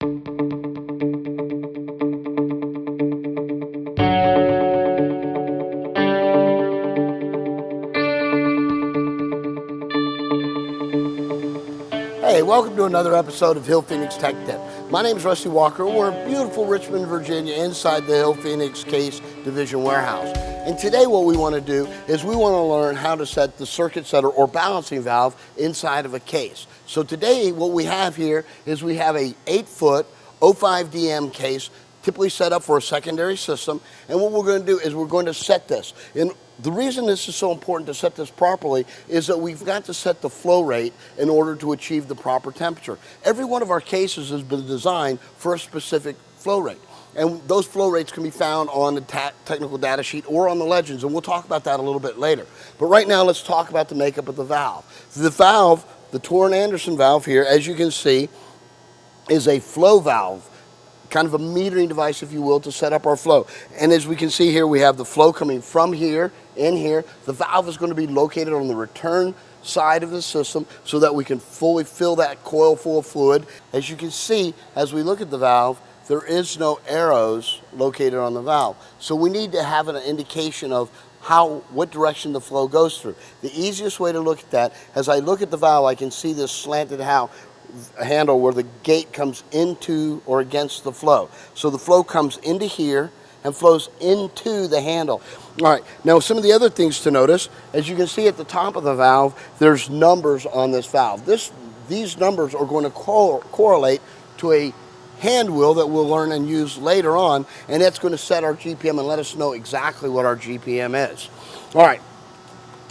Hey, welcome to another episode of Hill Phoenix Tech Tip. My name is Rusty Walker. We're in beautiful Richmond, Virginia, inside the Hill Phoenix Case Division warehouse. And today what we want to do is we want to learn how to set the circuit setter or balancing valve inside of a case. So today what we have here is we have a 8-foot 05DM case typically set up for a secondary system. And what we're going to do is we're going to set this. And the reason this is so important to set this properly is that we've got to set the flow rate in order to achieve the proper temperature. Every one of our cases has been designed for a specific flow rate. And those flow rates can be found on the technical data sheet or on the legends, and we'll talk about that a little bit later. But right now, let's talk about the makeup of the valve. The valve, the Torr & Anderson valve here, as you can see, is a flow valve, kind of a metering device, if you will, to set up our flow. And as we can see here, we have the flow coming from here, in here. The valve is going to be located on the return side of the system so that we can fully fill that coil full of fluid. As you can see, as we look at the valve, there is no arrows located on the valve. So we need to have an indication of what direction the flow goes through. The easiest way to look at that, as I look at the valve, I can see this slanted handle where the gate comes into or against the flow. So the flow comes into here and flows into the handle. All right, now some of the other things to notice, as you can see at the top of the valve, there's numbers on this valve. These numbers are going to correlate to a hand wheel that we'll learn and use later on, and that's going to set our GPM and let us know exactly what our GPM is. All right,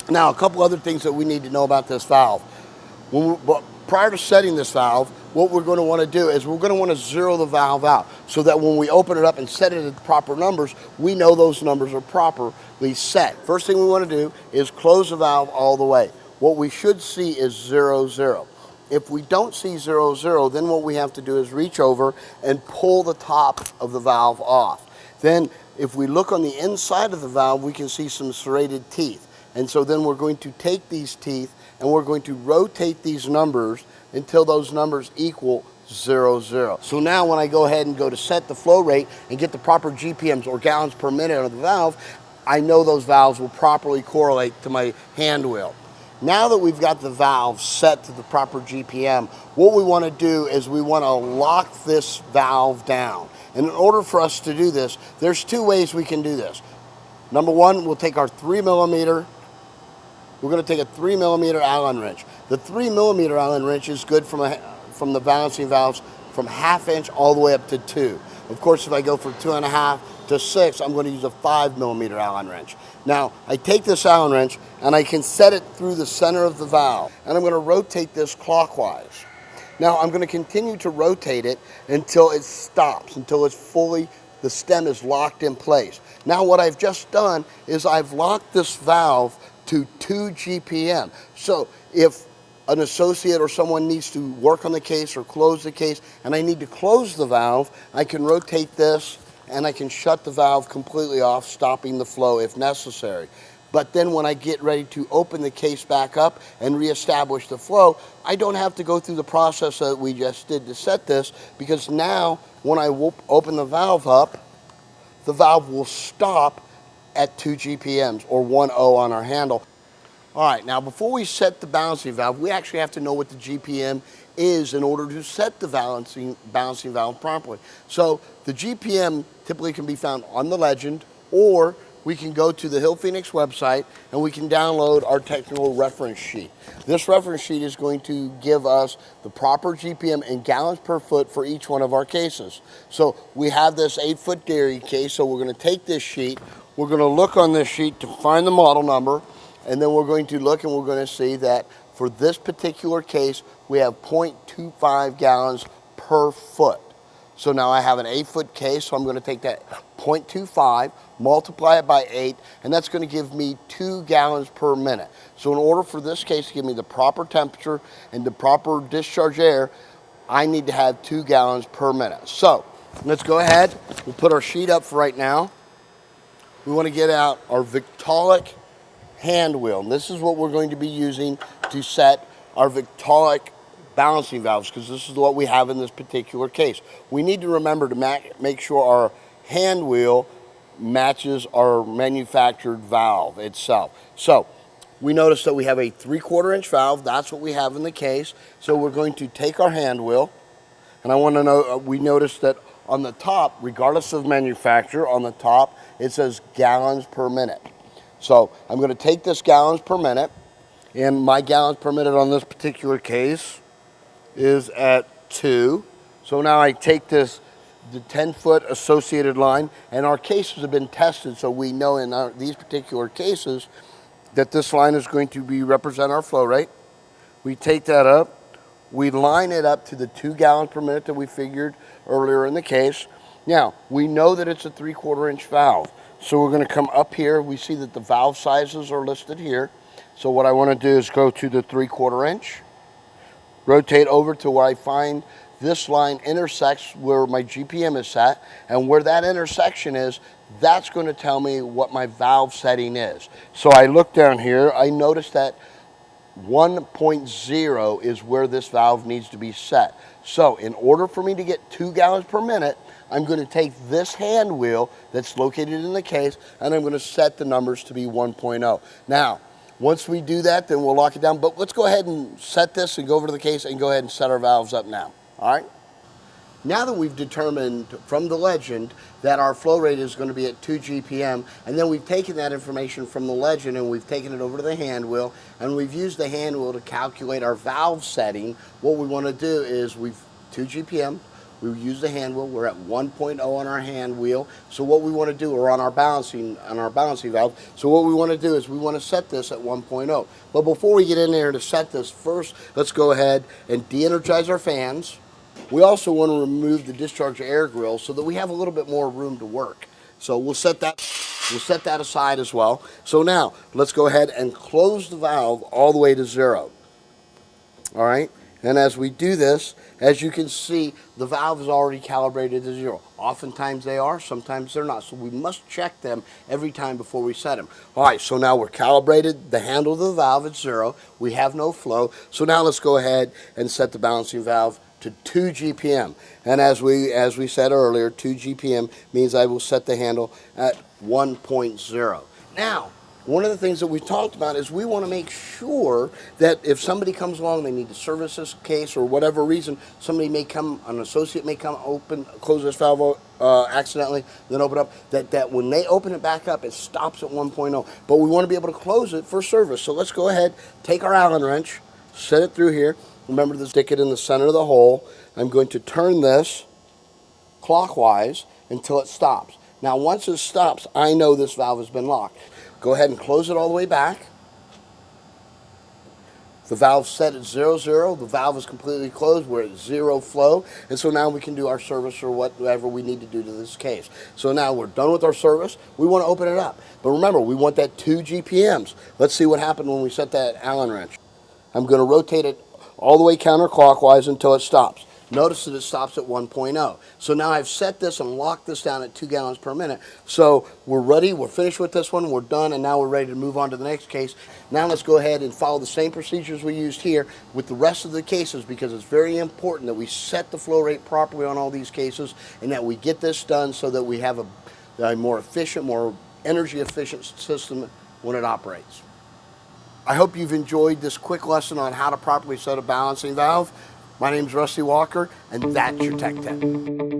now a couple other things that we need to know about this valve. Prior to setting this valve, what we're going to want to do is we're going to want to zero the valve out so that when we open it up and set it at the proper numbers, we know those numbers are properly set. First thing we want to do is close the valve all the way. What we should see is 0, 0. If we don't see 0, 0, then what we have to do is reach over and pull the top of the valve off. Then if we look on the inside of the valve, we can see some serrated teeth. And so then we're going to take these teeth and we're going to rotate these numbers until those numbers equal 0, 0. So now when I go ahead and go to set the flow rate and get the proper GPMs or gallons per minute of the valve, I know those valves will properly correlate to my hand wheel. Now that we've got the valve set to the proper GPM, what we want to do is we want to lock this valve down. And in order for us to do this, there's two ways we can do this. Number one, we'll take our 3mm. We're going to take a 3mm Allen wrench. The 3mm Allen wrench is good from the balancing valves from 1/2 inch all the way up to 2. Of course, if I go from 2.5 to 6, I'm going to use a 5mm Allen wrench. Now, I take this Allen wrench and I can set it through the center of the valve, and I'm going to rotate this clockwise. Now, I'm going to continue to rotate it until it stops, until it's the stem is locked in place. Now, what I've just done is I've locked this valve to 2 GPM. So if an associate or someone needs to work on the case or close the case and I need to close the valve, I can rotate this and I can shut the valve completely off, stopping the flow if necessary. But then when I get ready to open the case back up and reestablish the flow, I don't have to go through the process that we just did to set this, because now when I open the valve up, the valve will stop at 2 GPMs or 1.0 on our handle. All right, now before we set the balancing valve, we actually have to know what the GPM is in order to set the balancing valve properly. So the GPM typically can be found on the legend, or we can go to the Hill Phoenix website and we can download our technical reference sheet. This reference sheet is going to give us the proper GPM in gallons per foot for each one of our cases. So we have this 8-foot dairy case, so we're going to take this sheet, we're going to look on this sheet to find the model number, and then we're going to look and we're going to see that for this particular case, we have 0.25 gallons per foot. So now I have an 8-foot case, so I'm going to take that 0.25, multiply it by 8, and that's going to give me 2 gallons per minute. So in order for this case to give me the proper temperature and the proper discharge air, I need to have 2 gallons per minute. So let's go ahead, we'll put our sheet up for right now. We want to get out our Victaulic hand wheel. And this is what we're going to be using to set our Victaulic balancing valves, because this is what we have in this particular case. We need to remember to make sure our hand wheel matches our manufactured valve itself. So we notice that we have a 3/4 inch valve. That's what we have in the case. So we're going to take our hand wheel, and I want to know, we notice that on the top, regardless of manufacturer, on the top it says gallons per minute. So I'm going to take this gallons per minute, and my gallons per minute on this particular case is at 2. So now I take the 10-foot associated line, and our cases have been tested, so we know in these particular cases that this line is going to represent our flow rate. We take that up, we line it up to the 2 gallons per minute that we figured earlier in the case. Now, we know that it's a 3/4 inch valve, so we're going to come up here. We see that the valve sizes are listed here. So what I want to do is go to the 3/4 inch, rotate over to where I find this line intersects where my GPM is set, and where that intersection is, that's going to tell me what my valve setting is. So I look down here, I notice that 1.0 is where this valve needs to be set. So in order for me to get 2 gallons per minute, I'm going to take this hand wheel that's located in the case, and I'm going to set the numbers to be 1.0. Now, once we do that, then we'll lock it down. But let's go ahead and set this and go over to the case and go ahead and set our valves up now. All right? Now that we've determined from the legend that our flow rate is going to be at 2 GPM, and then we've taken that information from the legend and we've taken it over to the hand wheel, and we've used the hand wheel to calculate our valve setting, what we want to do is 2 GPM, we use the hand wheel, we're at 1.0 on our hand wheel, so what we want to do, we're on our balancing valve, so what we want to do is we want to set this at 1.0. But before we get in there to set this, first let's go ahead and de-energize our fans. We also want to remove the discharge air grill so that we have a little bit more room to work. So we'll set that aside as well. So now let's go ahead and close the valve all the way to 0. All right, and as we do this, as you can see, the valve is already calibrated to 0. Oftentimes they are, sometimes they're not. So we must check them every time before we set them. All right, so now we're calibrated, the handle of the valve at 0. We have no flow. So now let's go ahead and set the balancing valve to 2 GPM. And as we said earlier, 2 GPM means I will set the handle at 1.0. Now, one of the things that we talked about is we want to make sure that if somebody comes along, they need to service this case or whatever reason, an associate may come close this valve accidentally, then open up, that when they open it back up, it stops at 1.0. But we want to be able to close it for service. So let's go ahead, take our Allen wrench, set it through here. Remember to stick it in the center of the hole. I'm going to turn this clockwise until it stops. Now once it stops, I know this valve has been locked. Go ahead and close it all the way back. The valve's set at 0, 0. The valve is completely closed. We're at 0 flow. And so now we can do our service or whatever we need to do to this case. So now we're done with our service. We want to open it up. But remember, we want that 2 GPMs. Let's see what happened when we set that Allen wrench. I'm going to rotate it all the way counterclockwise until it stops. Notice that it stops at 1.0. So now I've set this and locked this down at 2 gallons per minute. So we're ready, we're finished with this one, we're done, and now we're ready to move on to the next case. Now let's go ahead and follow the same procedures we used here with the rest of the cases, because it's very important that we set the flow rate properly on all these cases and that we get this done so that we have a more efficient, more energy efficient system when it operates. I hope you've enjoyed this quick lesson on how to properly set a balancing valve. My name is Rusty Walker, and that's your Tech Tip.